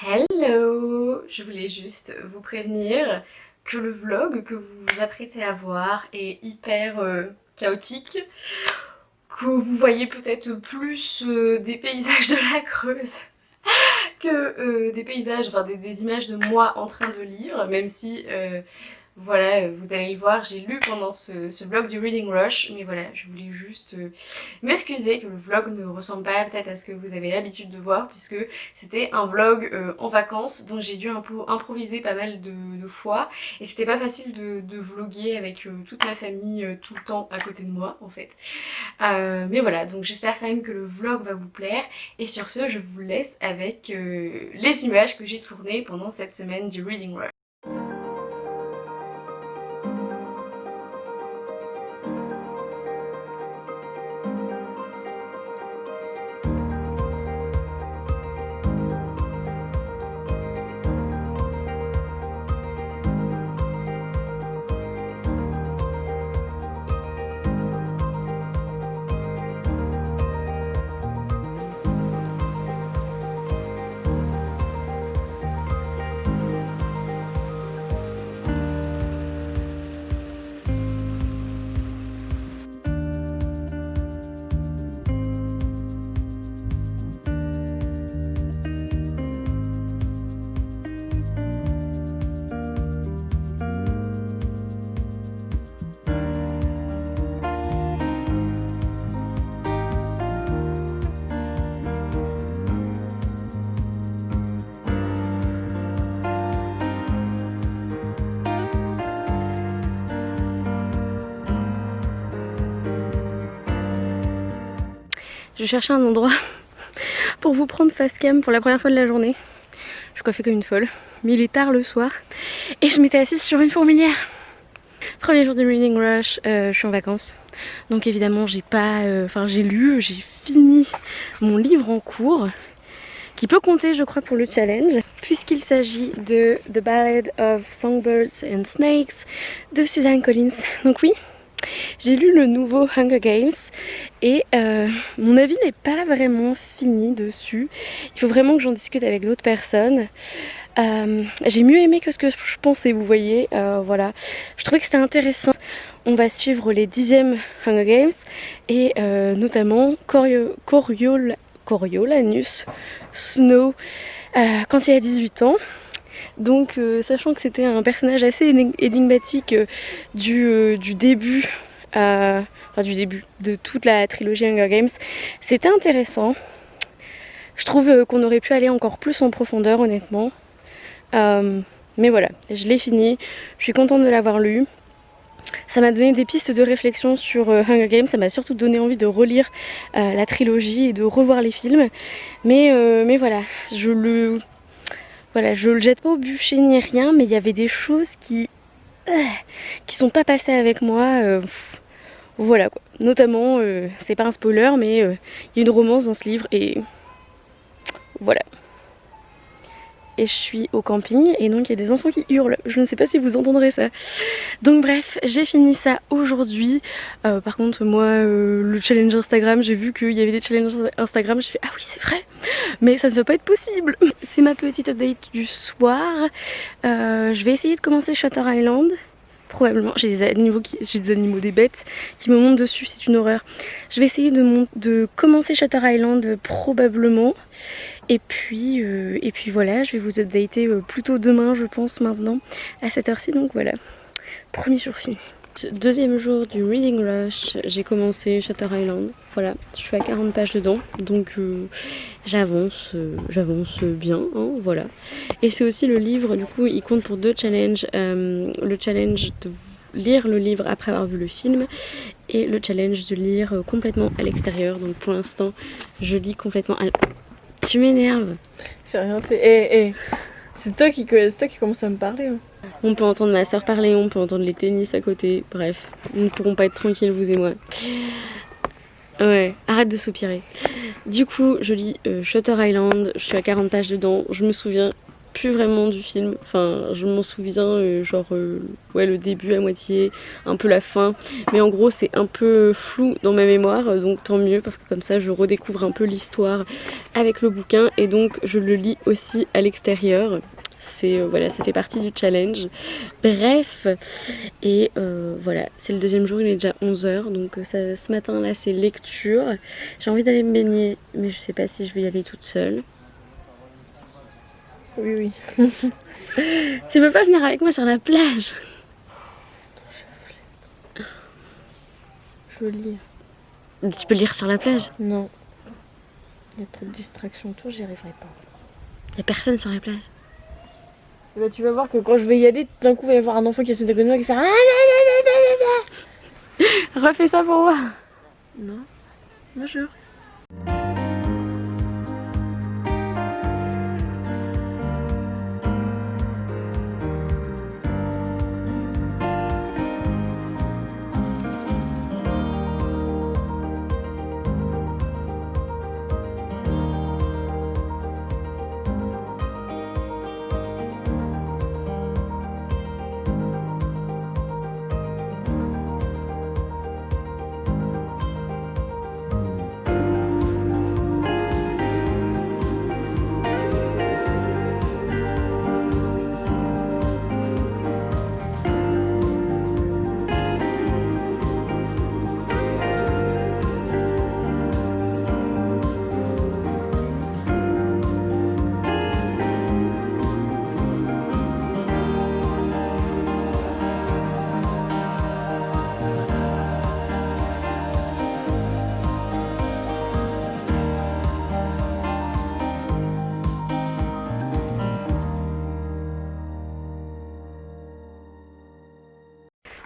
Hello! Je voulais juste vous prévenir que le vlog que vous vous apprêtez à voir est hyper chaotique, que vous voyez peut-être plus des paysages de la Creuse que des paysages, enfin des images de moi en train de lire, même si voilà, vous allez le voir, j'ai lu pendant ce vlog du Reading Rush, mais voilà, je voulais juste m'excuser que le vlog ne ressemble pas peut-être à ce que vous avez l'habitude de voir, puisque c'était un vlog en vacances, donc j'ai dû improviser pas mal de fois, et c'était pas facile de vloguer avec toute ma famille tout le temps à côté de moi en fait. Mais voilà, donc j'espère quand même que le vlog va vous plaire, et sur ce, je vous laisse avec les images que j'ai tournées pendant cette semaine du Reading Rush. Je cherchais un endroit pour vous prendre face cam pour la première fois de la journée. Je coiffais comme une folle, mais il est tard le soir et je m'étais assise sur une fourmilière. Premier jour du Reading Rush, je suis en vacances, donc évidemment j'ai pas, j'ai fini mon livre en cours, qui peut compter je crois pour le challenge, puisqu'il s'agit de The Ballad of Songbirds and Snakes de Suzanne Collins. Donc oui, j'ai lu le nouveau Hunger Games et mon avis n'est pas vraiment fini dessus. Il faut vraiment que j'en discute avec d'autres personnes. J'ai mieux aimé que ce que je pensais, vous voyez. Voilà, je trouvais que c'était intéressant. On va suivre les 10e Hunger Games et notamment Coriolanus Snow quand il a 18 ans. Donc sachant que c'était un personnage assez énigmatique du début de toute la trilogie Hunger Games, c'était intéressant. Je trouve qu'on aurait pu aller encore plus en profondeur honnêtement. Mais voilà, je l'ai fini, je suis contente de l'avoir lu. Ça m'a donné des pistes de réflexion sur Hunger Games, ça m'a surtout donné envie de relire la trilogie et de revoir les films. Mais voilà, je le jette pas au bûcher ni rien, mais il y avait des choses qui sont pas passées avec moi. Voilà quoi. Notamment, c'est pas un spoiler, mais il y a une romance dans ce livre et voilà. Et je suis au camping et donc il y a des enfants qui hurlent. Je ne sais pas si vous entendrez ça. Donc bref, j'ai fini ça aujourd'hui. Par contre moi, le challenge Instagram, j'ai vu qu'il y avait des challenges Instagram. J'ai fait ah oui c'est vrai, mais ça ne va pas être possible. C'est ma petite update du soir. Je vais essayer de commencer Shutter Island. Probablement, j'ai des animaux, des bêtes qui me montent dessus, c'est une horreur. Je vais essayer de commencer Shutter Island probablement. Et puis voilà, je vais vous updater plutôt demain je pense maintenant à cette heure-ci, donc voilà, premier jour fini. Deuxième jour du Reading Rush, j'ai commencé Shutter Island, voilà, je suis à 40 pages dedans, donc j'avance bien, hein, voilà. Et c'est aussi le livre, du coup il compte pour 2 challenges, le challenge de lire le livre après avoir vu le film et le challenge de lire complètement à l'extérieur, donc pour l'instant je lis complètement à... Tu m'énerves. J'ai rien fait. C'est toi qui commence à me parler. Hein. On peut entendre ma soeur parler, on peut entendre les tennis à côté. Bref, nous ne pourrons pas être tranquilles, vous et moi. Ouais, arrête de soupirer. Du coup, je lis Shutter Island. Je suis à 40 pages dedans. Je me souviens plus vraiment du film. Enfin, je m'en souviens, ouais, le début à moitié, un peu la fin. Mais en gros, c'est un peu flou dans ma mémoire, donc tant mieux, parce que comme ça, je redécouvre un peu l'histoire avec le bouquin. Et donc, je le lis aussi à l'extérieur. C'est voilà, ça fait partie du challenge. Bref, et voilà, c'est le deuxième jour, il est déjà 11h, donc ce matin là c'est lecture. J'ai envie d'aller me baigner, mais je sais pas si je vais y aller toute seule. Oui, oui. Tu veux pas venir avec moi sur la plage? Je veux lire. Tu peux lire sur la plage? Non. Il y a trop de distractions autour, j'y arriverai pas. Y a personne sur la plage. Et bah, tu vas voir que quand je vais y aller, tout d'un coup, il va y avoir un enfant qui va se mettre à côté de moi qui va faire Refais ça pour moi. Non. Bonjour.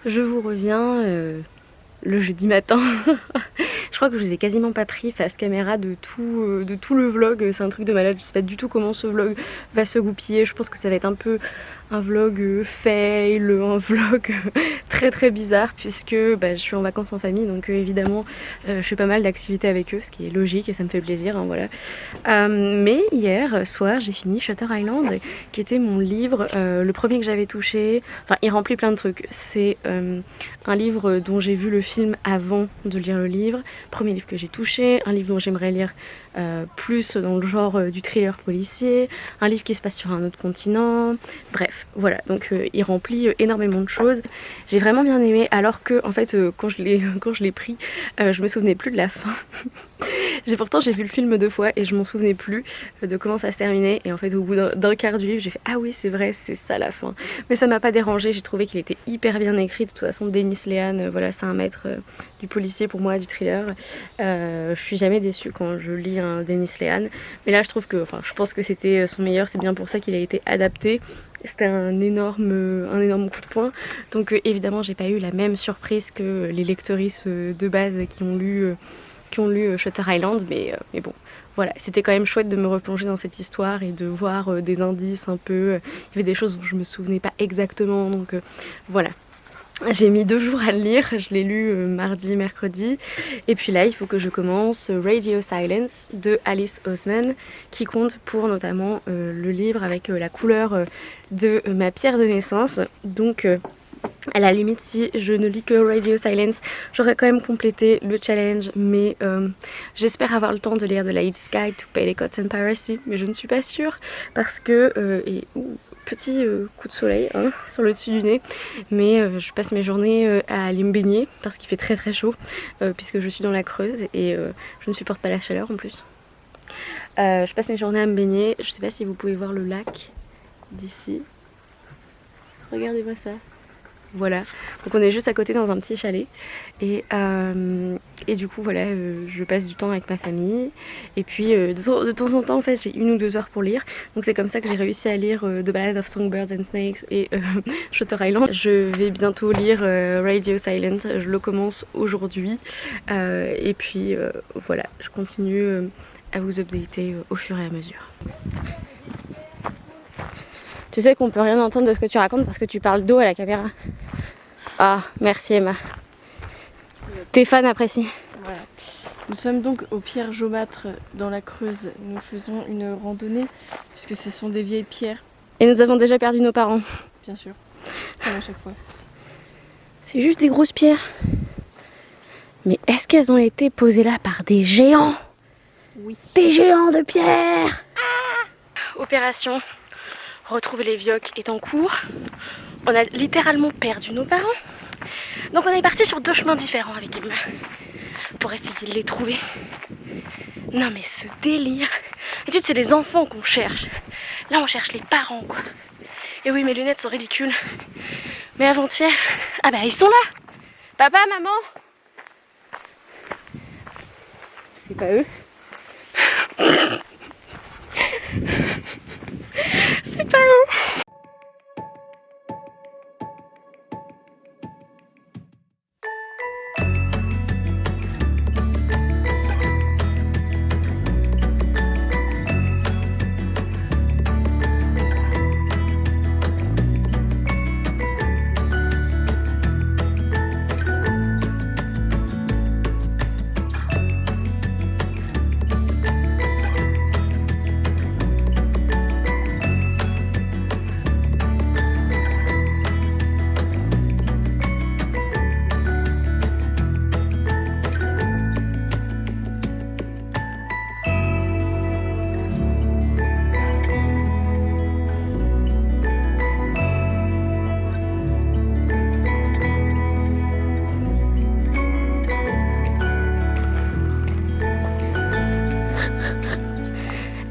Je vous reviens le jeudi matin. Je crois que je vous ai quasiment pas pris face caméra de tout le vlog. C'est un truc de malade, je sais pas du tout comment ce vlog va se goupiller. Je pense que ça va être un peu un vlog fail, un vlog très bizarre, puisque je suis en vacances en famille, donc évidemment je fais pas mal d'activités avec eux, ce qui est logique et ça me fait plaisir, hein, voilà. Mais hier soir j'ai fini Shutter Island, qui était mon livre, le premier que j'avais touché. Enfin, il remplit plein de trucs. C'est un livre dont j'ai vu le film avant de lire le livre, premier livre que j'ai touché, un livre dont j'aimerais lire plus dans le genre du thriller policier, un livre qui se passe sur un autre continent, bref, voilà, donc il remplit énormément de choses. J'ai vraiment bien aimé, alors que en fait quand je l'ai pris, je me souvenais plus de la fin. Pourtant j'ai vu le film 2 fois et je m'en souvenais plus de comment ça se terminait, et en fait au bout d'un quart du livre j'ai fait ah oui c'est vrai, c'est ça la fin. Mais ça m'a pas dérangé, j'ai trouvé qu'il était hyper bien écrit. De toute façon Denis Lehan, voilà, c'est un maître du policier pour moi, du thriller. Je suis jamais déçue quand je lis un Denis Lehan, mais là je trouve que, enfin je pense que c'était son meilleur, c'est bien pour ça qu'il a été adapté. C'était un énorme coup de poing. Donc évidemment j'ai pas eu la même surprise que les lectrices de base qui ont lu Shutter Island, mais bon, voilà, c'était quand même chouette de me replonger dans cette histoire et de voir des indices un peu. Il y avait des choses dont je me souvenais pas exactement, donc voilà. J'ai mis 2 jours à le lire, je l'ai lu mardi, mercredi, et puis là il faut que je commence Radio Silence de Alice Oseman, qui compte pour notamment le livre avec la couleur de ma pierre de naissance. Donc à la limite, si je ne lis que Radio Silence, j'aurais quand même complété le challenge, mais j'espère avoir le temps de lire The Lady Sky, To Petticoats and Piracy, mais je ne suis pas sûre, parce que petit coup de soleil hein, sur le dessus du nez, mais je passe mes journées à aller me baigner parce qu'il fait très chaud, puisque je suis dans la Creuse et je ne supporte pas la chaleur en plus. Je passe mes journées à me baigner. Je sais pas si vous pouvez voir le lac d'ici. Regardez-moi ça. Voilà, donc on est juste à côté dans un petit chalet et du coup voilà, je passe du temps avec ma famille, et puis de temps en temps en fait j'ai 1 ou 2 heures pour lire, donc c'est comme ça que j'ai réussi à lire The Ballad of Songbirds and Snakes et Shutter Island. Je vais bientôt lire Radio Silent, je le commence aujourd'hui, et puis voilà, je continue à vous updater au fur et à mesure. Tu sais qu'on peut rien entendre de ce que tu racontes parce que tu parles d'eau à la caméra. Ah, merci Emma. Tes fans apprécient. Voilà. Nous sommes donc aux pierres jaumâtres dans la Creuse. Nous faisons une randonnée puisque ce sont des vieilles pierres Et nous avons déjà perdu nos parents. Bien sûr, comme à chaque fois. C'est juste des grosses pierres. Mais est-ce qu'elles ont été posées là par des géants? Oui. Des géants de pierre. Opération retrouver les vioques est en cours. On a littéralement perdu nos parents. Donc on est parti sur 2 chemins différents avec Emma pour essayer de les trouver. Non mais ce délire. D'habitude c'est les enfants qu'on cherche. Là on cherche les parents quoi. Et oui mes lunettes sont ridicules. Mais avant-hier... Ah bah ils sont là. Papa, maman. C'est pas eux. C'est pas eux.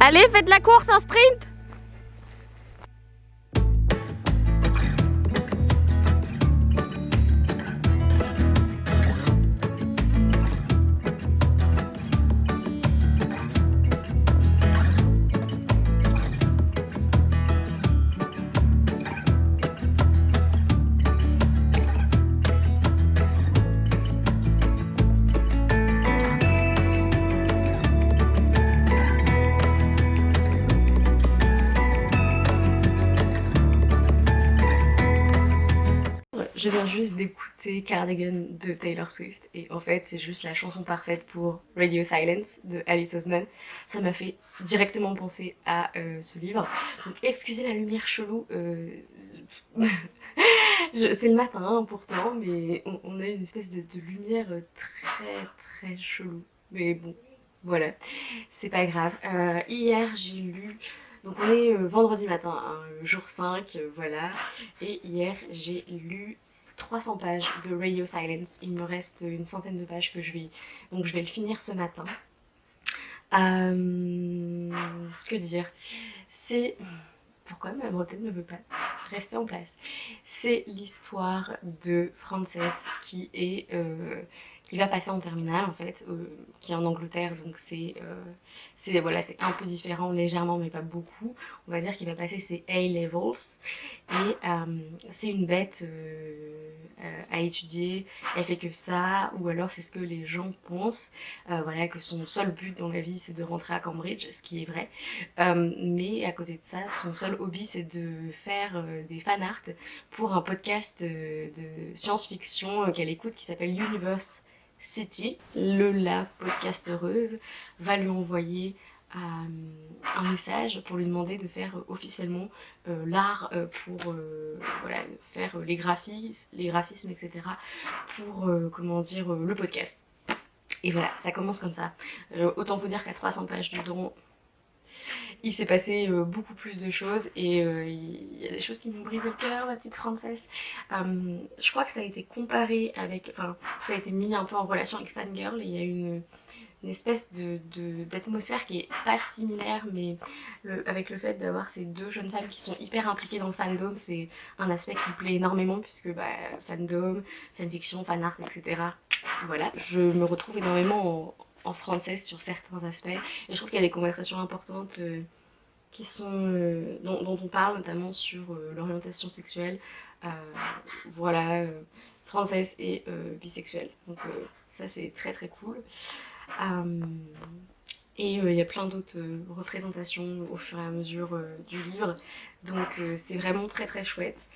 Allez, faites la course en sprint. Je viens juste d'écouter Cardigan de Taylor Swift et en fait c'est juste la chanson parfaite pour Radio Silence de Alice Oseman. Ça m'a fait directement penser à ce livre. Donc excusez la lumière chelou, c'est le matin hein, pourtant, mais on a une espèce de lumière très chelou. Mais bon, voilà, c'est pas grave. Hier j'ai lu... Donc on est vendredi matin, hein, jour 5, voilà. Et hier j'ai lu 300 pages de Radio Silence. Il me reste une centaine de pages que je vais le finir ce matin. Que dire? C'est... Pourquoi ma bretelle ne veut pas rester en place? C'est l'histoire de Frances qui est... qui va passer en terminale en fait, qui est en Angleterre, donc voilà, c'est un peu différent légèrement mais pas beaucoup. On va dire qu'il va passer ses A-levels et c'est une bête à étudier, elle fait que ça, ou alors c'est ce que les gens pensent, voilà, que son seul but dans la vie c'est de rentrer à Cambridge, ce qui est vrai, mais à côté de ça, son seul hobby c'est de faire des fanarts pour un podcast de science-fiction qu'elle écoute qui s'appelle Universe City. La podcastereuse va lui envoyer un message pour lui demander de faire officiellement l'art pour voilà, faire les graphismes, etc. pour comment dire, le podcast. Et voilà, ça commence comme ça. Autant vous dire qu'à 300 pages dedans, il s'est passé beaucoup plus de choses et il y a des choses qui m'ont brisé le cœur, ma petite Frances. Je crois que ça a été comparé avec, enfin, ça a été mis un peu en relation avec Fangirl et il y a une espèce d'atmosphère qui est pas similaire, mais avec le fait d'avoir ces deux jeunes femmes qui sont hyper impliquées dans le fandom, c'est un aspect qui me plaît énormément puisque bah, fandom, fanfiction, fanart, etc. Voilà, je me retrouve énormément en français sur certains aspects et je trouve qu'il y a des conversations importantes qui sont, dont on parle notamment sur l'orientation sexuelle, voilà, française et bisexuelle, donc ça c'est très cool. Et il y a plein d'autres représentations au fur et à mesure du livre, donc c'est vraiment très chouette.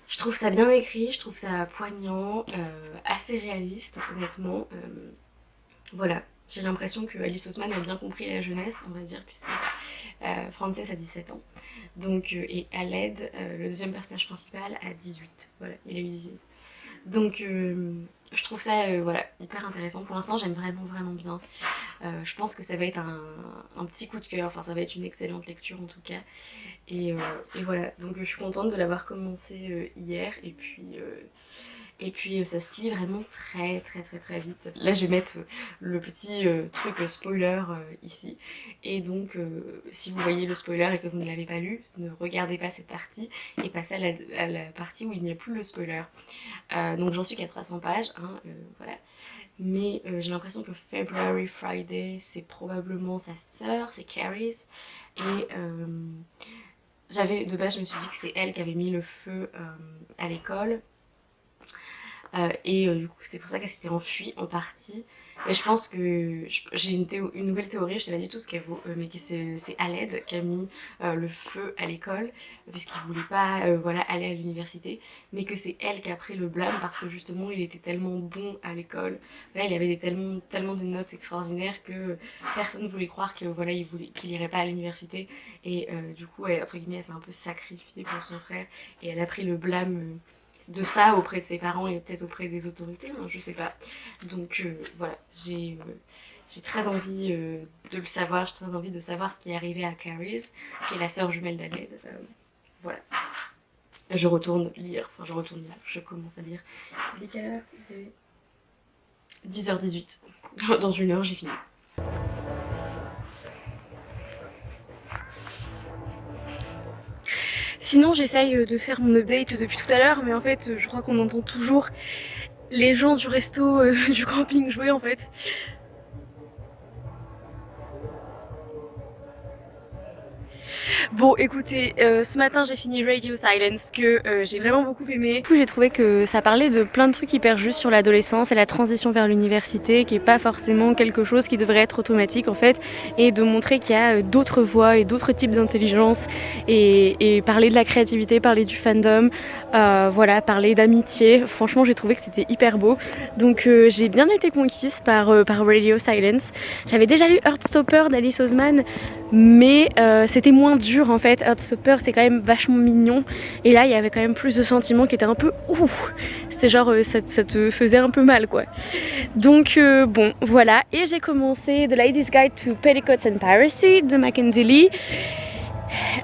Je trouve ça bien écrit, je trouve ça poignant, assez réaliste honnêtement. Voilà, j'ai l'impression que Alice Oseman a bien compris la jeunesse, on va dire, puisque Frances a 17 ans. Donc, et Aled, le deuxième personnage principal, a 18. Voilà, il a eu 18. Donc je trouve ça voilà, hyper intéressant. Pour l'instant j'aime vraiment bien. Je pense que ça va être un petit coup de cœur, enfin ça va être une excellente lecture en tout cas. Et voilà, donc je suis contente de l'avoir commencé hier et puis ça se lit vraiment très vite. Là je vais mettre le petit truc spoiler ici. Et donc si vous voyez le spoiler et que vous ne l'avez pas lu, ne regardez pas cette partie et passez à la partie où il n'y a plus le spoiler. Donc j'en suis qu'à 300 pages, hein, voilà. Mais j'ai l'impression que February Friday c'est probablement sa sœur, c'est Carrie's. Et de base je me suis dit que c'était elle qui avait mis le feu à l'école. Du coup c'était pour ça qu'elle s'était enfuie en partie. Mais je pense que j'ai une nouvelle théorie, je sais pas du tout ce qu'elle vaut, mais que c'est Aled qui a mis le feu à l'école, puisqu'il voulait pas voilà, aller à l'université, mais que c'est elle qui a pris le blâme parce que justement il était tellement bon à l'école. Là il avait tellement de notes extraordinaires que personne ne voulait croire que voilà, qu'il irait pas à l'université. Et du coup, entre guillemets, elle s'est un peu sacrifiée pour son frère et elle a pris le blâme de ça auprès de ses parents et peut-être auprès des autorités, hein, je sais pas. Donc voilà, j'ai très envie de le savoir, j'ai très envie de savoir ce qui est arrivé à Carrie's, qui est la sœur jumelle d'Aled. Voilà. Je retourne lire, je commence à lire. Il est quelle heure? Il est 10h18. Dans une heure, j'ai fini. Sinon j'essaye de faire mon update depuis tout à l'heure, mais en fait je crois qu'on entend toujours les gens du resto, du camping jouer en fait. Bon écoutez, ce matin j'ai fini Radio Silence que j'ai vraiment beaucoup aimé. Du coup j'ai trouvé que ça parlait de plein de trucs hyper justes sur l'adolescence et la transition vers l'université, qui est pas forcément quelque chose qui devrait être automatique en fait, et de montrer qu'il y a d'autres voies et d'autres types d'intelligence, et parler de la créativité, parler du fandom, voilà, parler d'amitié. Franchement j'ai trouvé que c'était hyper beau, donc j'ai bien été conquise par Radio Silence. J'avais déjà lu Heartstopper d'Alice Oseman, mais c'était moins dur en fait. Heartstopper c'est quand même vachement mignon, et là il y avait quand même plus de sentiments qui étaient un peu ouf, c'est genre ça te faisait un peu mal quoi. Donc bon voilà, et j'ai commencé The Lady's Guide to Petticoats and Piracy de Mackenzie Lee.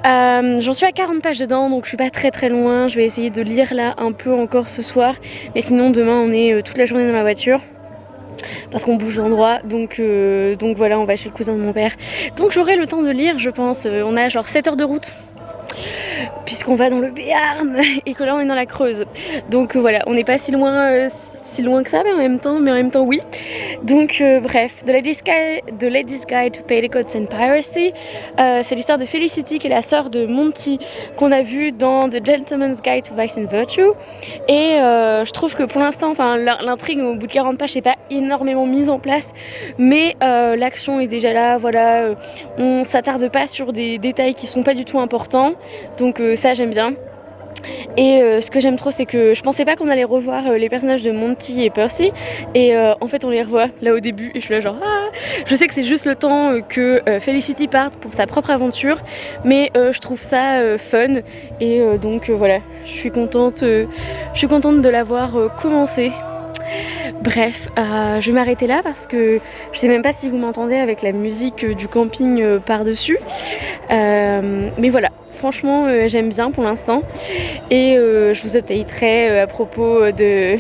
J'en suis à 40 pages dedans, donc je suis pas très loin. Je vais essayer de lire là un peu encore ce soir, mais sinon demain on est toute la journée dans ma voiture parce qu'on bouge d'endroit, donc voilà, on va chez le cousin de mon père, donc j'aurai le temps de lire je pense. On a genre 7 heures de route puisqu'on va dans le Béarn et que là on est dans la Creuse, donc voilà, on n'est pas si loin que ça, mais en même temps oui. Donc bref, The Lady's Guide to Petticoats and Piracy, c'est l'histoire de Felicity qui est la sœur de Monty qu'on a vu dans The Gentleman's Guide to Vice and Virtue, et je trouve que pour l'instant, enfin l'intrigue au bout de 40 pages c'est pas énormément mise en place, mais l'action est déjà là, voilà, on s'attarde pas sur des détails qui sont pas du tout importants, donc ça j'aime bien. Et ce que j'aime trop, c'est que je pensais pas qu'on allait revoir les personnages de Monty et Percy, et en fait on les revoit là au début, et je suis là genre ah. Je sais que c'est juste le temps que Felicity parte pour sa propre aventure, mais je trouve ça fun, et donc voilà, je suis contente de l'avoir commencé. Bref, je vais m'arrêter là parce que je sais même pas si vous m'entendez avec la musique du camping par-dessus, mais voilà, franchement j'aime bien pour l'instant, et je vous updaterai à propos de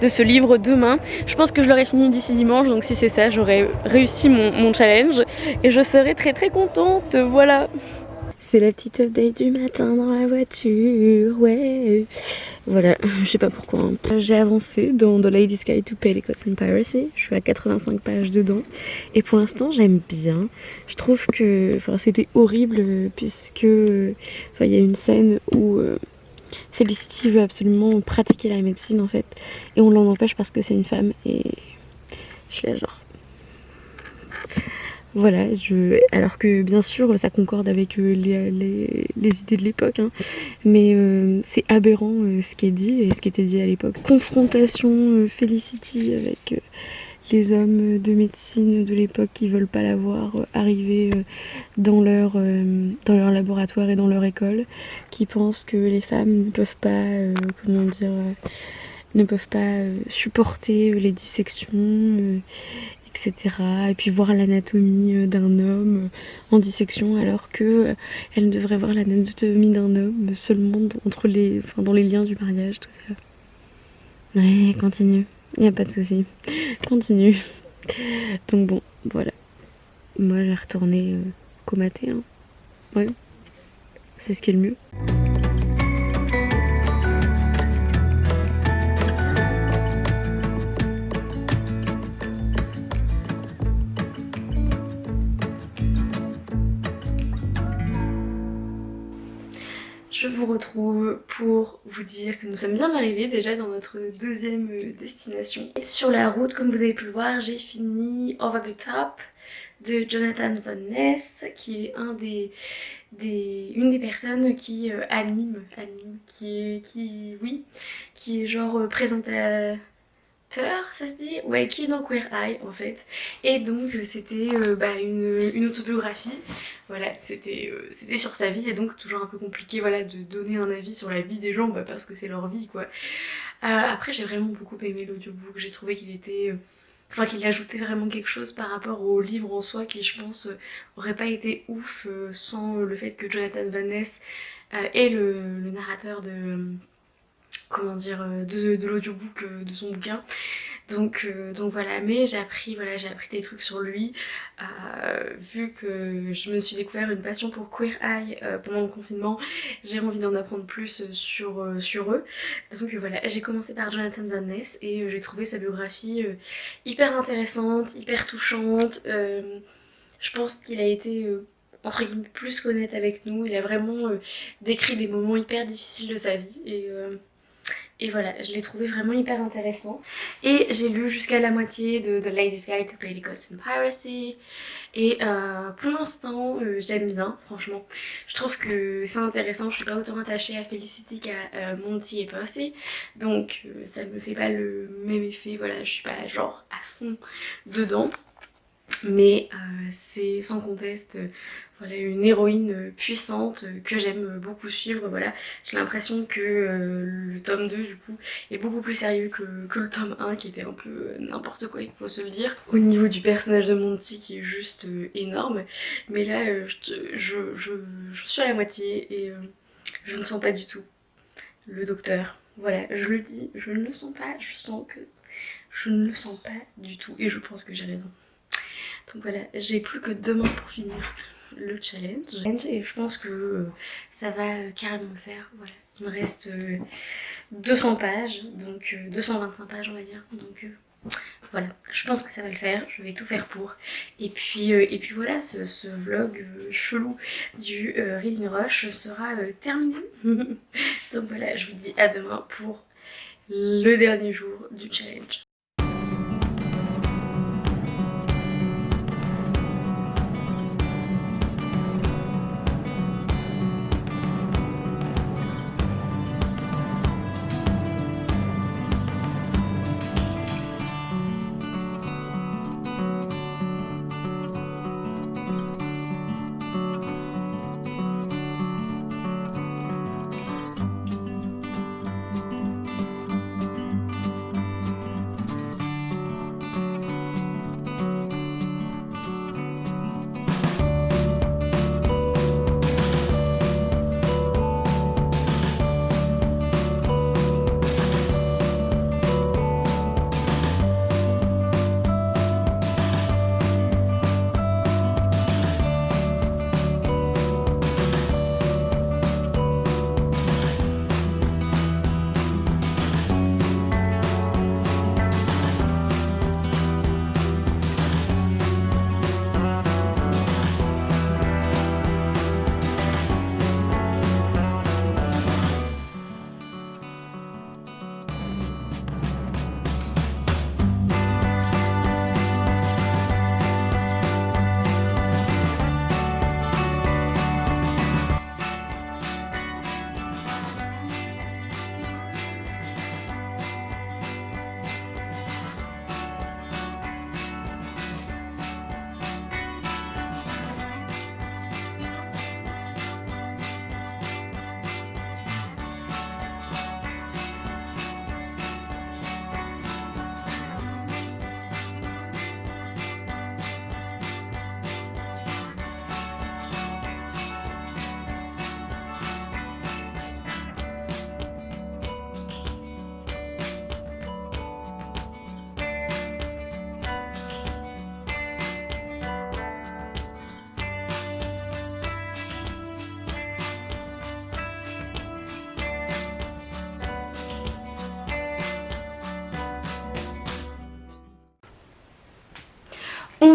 ce livre demain. Je pense que je l'aurai fini d'ici dimanche, donc si c'est ça, j'aurai réussi mon challenge et je serai très contente, voilà. C'est la petite update du matin dans la voiture, ouais. Voilà, je sais pas pourquoi. Hein. J'ai avancé dans The Lady's Guide to Petticoats and Piracy. Je suis à 85 pages dedans. Et pour l'instant, j'aime bien. Je trouve que c'était horrible puisque il y a une scène où Felicity veut absolument pratiquer la médecine en fait. Et on l'en empêche parce que c'est une femme. Et je suis là genre... Voilà, alors que bien sûr ça concorde avec les idées de l'époque, hein, mais c'est aberrant ce qui est dit et ce qui était dit à l'époque. Confrontation Felicity avec les hommes de médecine de l'époque qui veulent pas la voir arriver dans leur laboratoire et dans leur école, qui pensent que les femmes ne peuvent pas, ne peuvent pas supporter les dissections, etc. Et puis voir l'anatomie d'un homme en dissection, alors que elle devrait voir l'anatomie d'un homme seulement dans les liens du mariage, tout ça. Ouais, continue. Y a pas de souci. Continue. Donc bon, voilà. Moi, j'ai retourné comater. Hein. Ouais. C'est ce qui est le mieux. Je vous retrouve pour vous dire que nous sommes bien arrivés déjà dans notre deuxième destination. Et sur la route, comme vous avez pu le voir, j'ai fini Over the Top de Jonathan Van Ness, qui est une des personnes qui qui est genre présentateur, ça se dit, ouais, qui est dans Queer Eye en fait. Et donc c'était une autobiographie, voilà, c'était sur sa vie, et donc toujours un peu compliqué, voilà, de donner un avis sur la vie des gens, parce que c'est leur vie, quoi. Après, j'ai vraiment beaucoup aimé l'audiobook, j'ai trouvé qu'il était... qu'il ajoutait vraiment quelque chose par rapport au livre en soi, qui je pense aurait pas été ouf sans le fait que Jonathan Van Ness est le narrateur de de l'audiobook de son bouquin. Donc voilà, mais j'ai appris des trucs sur lui, vu que je me suis découvert une passion pour Queer Eye pendant le confinement, j'ai envie d'en apprendre plus sur eux. Donc voilà, j'ai commencé par Jonathan Van Ness et j'ai trouvé sa biographie hyper intéressante, hyper touchante. Je pense qu'il a été entre guillemets plus qu'honnête avec nous, il a vraiment décrit des moments hyper difficiles de sa vie et voilà, je l'ai trouvé vraiment hyper intéressant. Et j'ai lu jusqu'à la moitié de The Ladies Guide to Petticoats and Piracy. Et pour l'instant, j'aime bien, franchement. Je trouve que c'est intéressant, je suis pas autant attachée à Felicity qu'à Monty et Percy. Donc ça me fait pas le même effet, voilà, je suis pas genre à fond dedans. Mais c'est sans conteste voilà, une héroïne puissante que j'aime beaucoup suivre. Voilà. J'ai l'impression que le tome 2 du coup est beaucoup plus sérieux que le tome 1 qui était un peu n'importe quoi, il faut se le dire. Au niveau du personnage de Monty qui est juste énorme. Mais là je suis à la moitié et je ne sens pas du tout le docteur. Voilà, je le dis, je ne le sens pas, je sens que je ne le sens pas du tout et je pense que j'ai raison. Donc voilà, j'ai plus que 2 mois pour finir le challenge et je pense que ça va carrément le faire. Voilà, il me reste 200 pages, donc 225 pages on va dire. Donc voilà, je pense que ça va le faire, je vais tout faire pour. Et puis voilà, ce vlog chelou du Reading Rush sera terminé. Donc voilà, je vous dis à demain pour le dernier jour du challenge.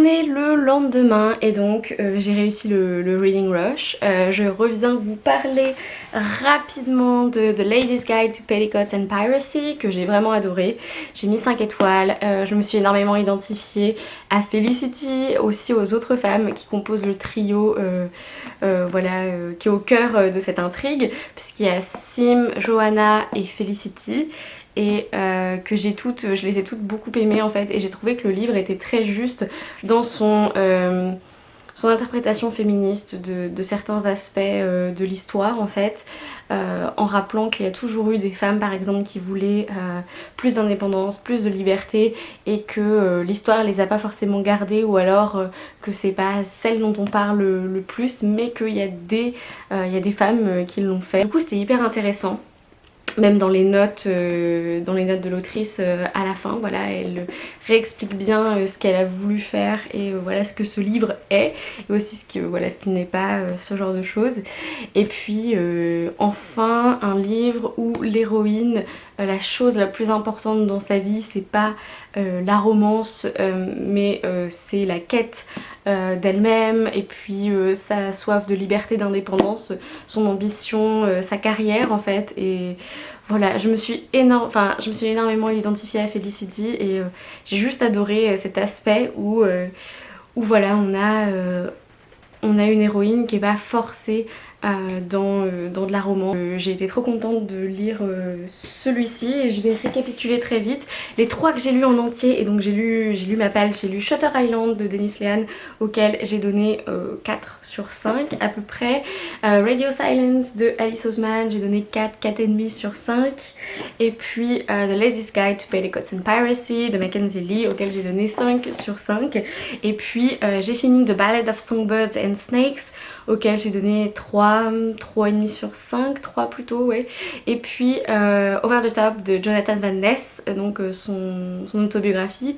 est le lendemain et donc j'ai réussi le Reading Rush. Je reviens vous parler rapidement de The Ladies Guide to Petticoats and Piracy que j'ai vraiment adoré. J'ai mis 5 étoiles, je me suis énormément identifiée à Felicity, aussi aux autres femmes qui composent le trio voilà, qui est au cœur de cette intrigue, puisqu'il y a Sim, Johanna et Felicity. Et que je les ai toutes beaucoup aimées en fait, et j'ai trouvé que le livre était très juste dans son interprétation féministe de certains aspects de l'histoire en fait, en rappelant qu'il y a toujours eu des femmes par exemple qui voulaient plus d'indépendance, plus de liberté, et que l'histoire les a pas forcément gardées, ou alors que c'est pas celle dont on parle le plus, mais qu'il y a des femmes qui l'ont fait. Du coup c'était hyper intéressant. Même dans les notes de l'autrice à la fin, voilà, elle réexplique bien ce qu'elle a voulu faire et voilà ce que ce livre est, et aussi ce qui n'est pas, ce genre de choses. Et puis enfin un livre où l'héroïne, la chose la plus importante dans sa vie, c'est pas la romance, mais c'est la quête d'elle-même, et puis sa soif de liberté, d'indépendance, son ambition, sa carrière en fait. Et voilà, je me suis énormément identifiée à Felicity, et j'ai juste adoré cet aspect où voilà, on a une héroïne qui est pas forcée dans de la romance. J'ai été trop contente de lire celui-ci, et je vais récapituler très vite les 3 que j'ai lus en entier. Et donc j'ai lu ma palle, j'ai lu Shutter Island de Dennis Lehane, auquel j'ai donné 4 sur 5 à peu près. Radio Silence de Alice Oseman, j'ai donné 4,5 sur 5. Et puis The Ladies Guide to Petticoats and Piracy de Mackenzie Lee, auquel j'ai donné 5 sur 5. Et puis j'ai fini The Ballad of Songbirds and Snakes, auquel j'ai donné 3,5 sur 5, 3 plutôt, ouais. Et puis Over the Top de Jonathan Van Ness, donc son autobiographie,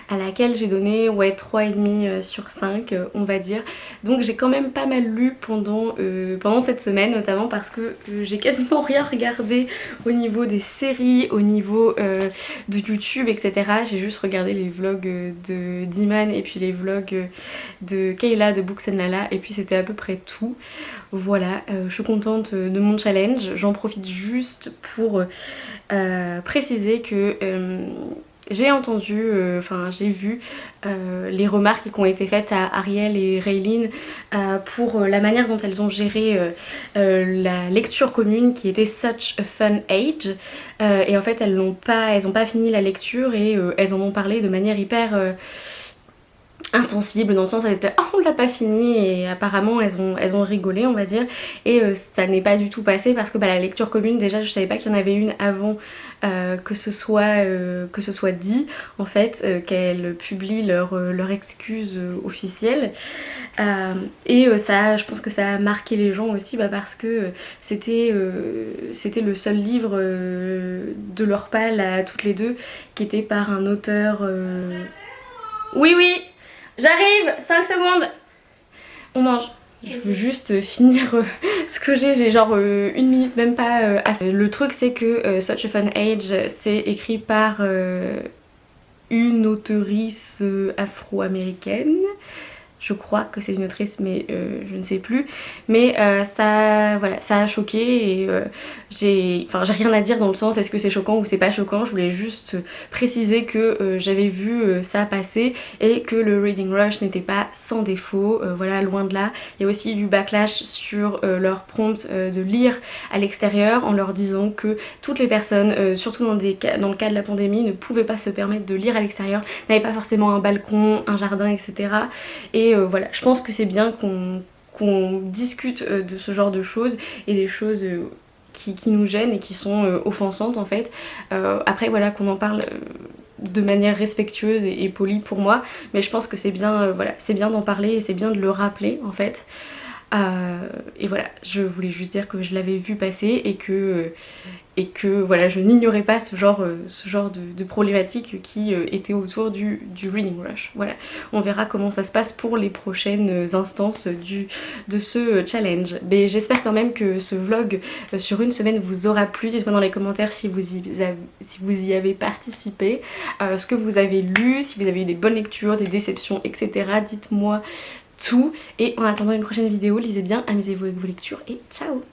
à laquelle j'ai donné 3,5 sur 5, on va dire. Donc j'ai quand même pas mal lu pendant cette semaine, notamment parce que j'ai quasiment rien regardé au niveau des séries, au niveau de YouTube, etc. J'ai juste regardé les vlogs de Diman et puis les vlogs de Kayla de Books and Lala, et puis c'était à peu près tout. Voilà, je suis contente de mon challenge. J'en profite juste pour préciser que j'ai entendu, j'ai vu les remarques qui ont été faites à Ariel et Raylene pour la manière dont elles ont géré la lecture commune, qui était Such a Fun Age, et en fait elles ont pas fini la lecture, et elles en ont parlé de manière hyper insensible, dans le sens où elles étaient oh on l'a pas fini, et apparemment elles ont rigolé, on va dire. Et ça n'est pas du tout passé, parce que la lecture commune, déjà je savais pas qu'il y en avait une avant que ce soit dit en fait, qu'elles publient leur excuse officielle. Et ça, je pense que ça a marqué les gens aussi, parce que c'était le seul livre de leur palle à toutes les deux qui était par un auteur Oui oui, j'arrive, 5 secondes. On mange. Je veux juste finir ce que j'ai genre 1 minute même pas à faire. Le truc c'est que Such a Fun Age, c'est écrit par une auteurice afro-américaine. Je crois que c'est une autrice, mais je ne sais plus. Mais ça a choqué, et j'ai rien à dire dans le sens est-ce que c'est choquant ou c'est pas choquant. Je voulais juste préciser que j'avais vu ça passer, et que le Reading Rush n'était pas sans défaut. Voilà, loin de là. Il y a aussi eu du backlash sur leur prompt de lire à l'extérieur, en leur disant que toutes les personnes, surtout dans le cas de la pandémie, ne pouvaient pas se permettre de lire à l'extérieur, n'avaient pas forcément un balcon, un jardin, etc. Et voilà, je pense que c'est bien qu'on discute de ce genre de choses, et des choses qui nous gênent et qui sont offensantes en fait. Après voilà, qu'on en parle de manière respectueuse et polie pour moi, mais je pense que c'est bien, c'est bien d'en parler, et c'est bien de le rappeler en fait. Et voilà, je voulais juste dire que je l'avais vu passer et que voilà, je n'ignorais pas ce genre de problématique qui était autour du Reading Rush. Voilà, on verra comment ça se passe pour les prochaines instances de ce challenge. Mais j'espère quand même que ce vlog sur une semaine vous aura plu. Dites-moi dans les commentaires si vous y avez participé, ce que vous avez lu, si vous avez eu des bonnes lectures, des déceptions, etc. Dites-moi tout. Et en attendant une prochaine vidéo, lisez bien, amusez-vous avec vos lectures et ciao!